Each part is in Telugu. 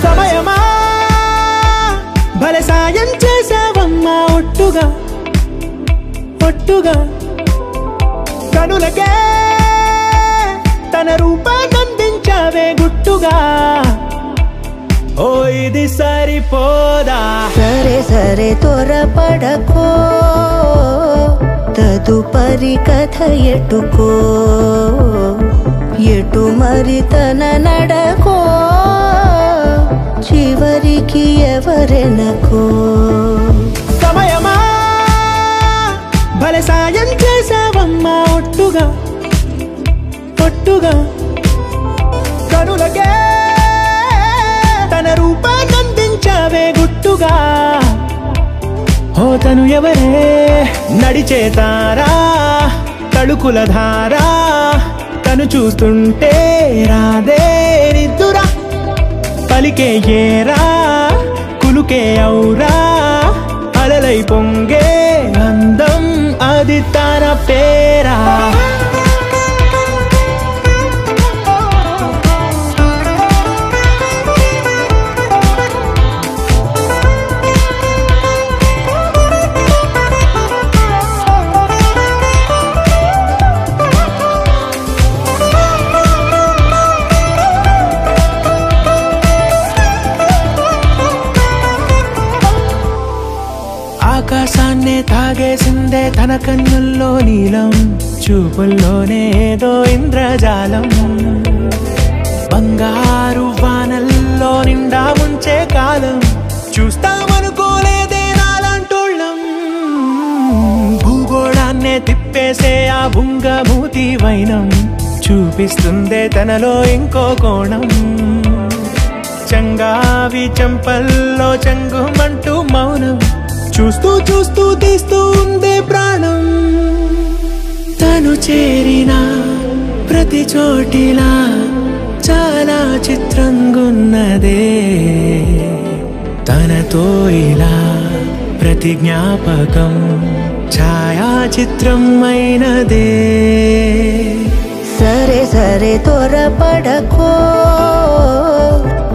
సమయమా భలే సాయం చేసావమ్మా ఒట్టుగా ఒట్టుగా కనులకే తన రూపాన్నందించావే గుట్టుగా ఓ ఇది సరిపోదా సరే సరే త్వరపడకో తదుపరి కథ ఎటుకో ఎటు మరి తన నడకో చివరికి ఎవరెనకో సమయమా భలే సాయం చేసావమ్మా ఒట్టుగా ఒట్టుగా కనులకే తన రూపాన్నందించావే గుట్టుగా ఓ తను ఎవరే నడిచేతారా తళుకుల ధారా తను చూస్తుంటే రాదే నిద్దురా పలికే ఏరా కులుకే ఔరా అలలై పొంగే అందం అది తన పేరా ఆకాశాన్నే తాగేసిందే తన కన్నుల్లో నీలం చూపుల్లోనే ఏదో ఇంద్రజాలం బంగారు వానల్లో నిండా ముంచే కాలం చూస్తామనుకోలేదే నాలాంటోళ్ళం భూగోళాన్నే తిప్పేసే ఆ బుంగమూతి వైనం చూపిస్తుందే తనలో ఇంకో కోణం చంగావి చంపల్లో చంగుమంటూ మౌనం చూస్తూ చూస్తూ తీస్తూ ఉందే ప్రాణం తను చేరిన ప్రతి చోటిలా చాలా చిత్రంగున్నదే తనతో ఇలా ప్రతి జ్ఞాపకం ఛాయాచిత్రం అయినదే సరే సరే త్వరపడకో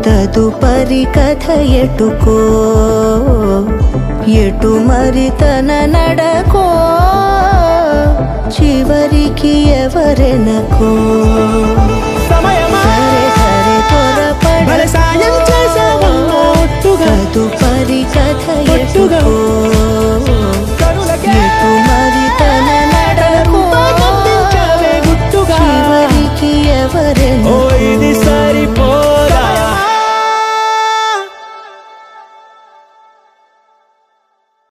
తదుపరి కథ ఎటుకో ఎటు మరి తన నడకో చివరికి ఎవరెనకో సమయమా సరే సరే త్వరపడకో భలే సాయం చేసావమ్మా ఒట్టుగా తదుపరి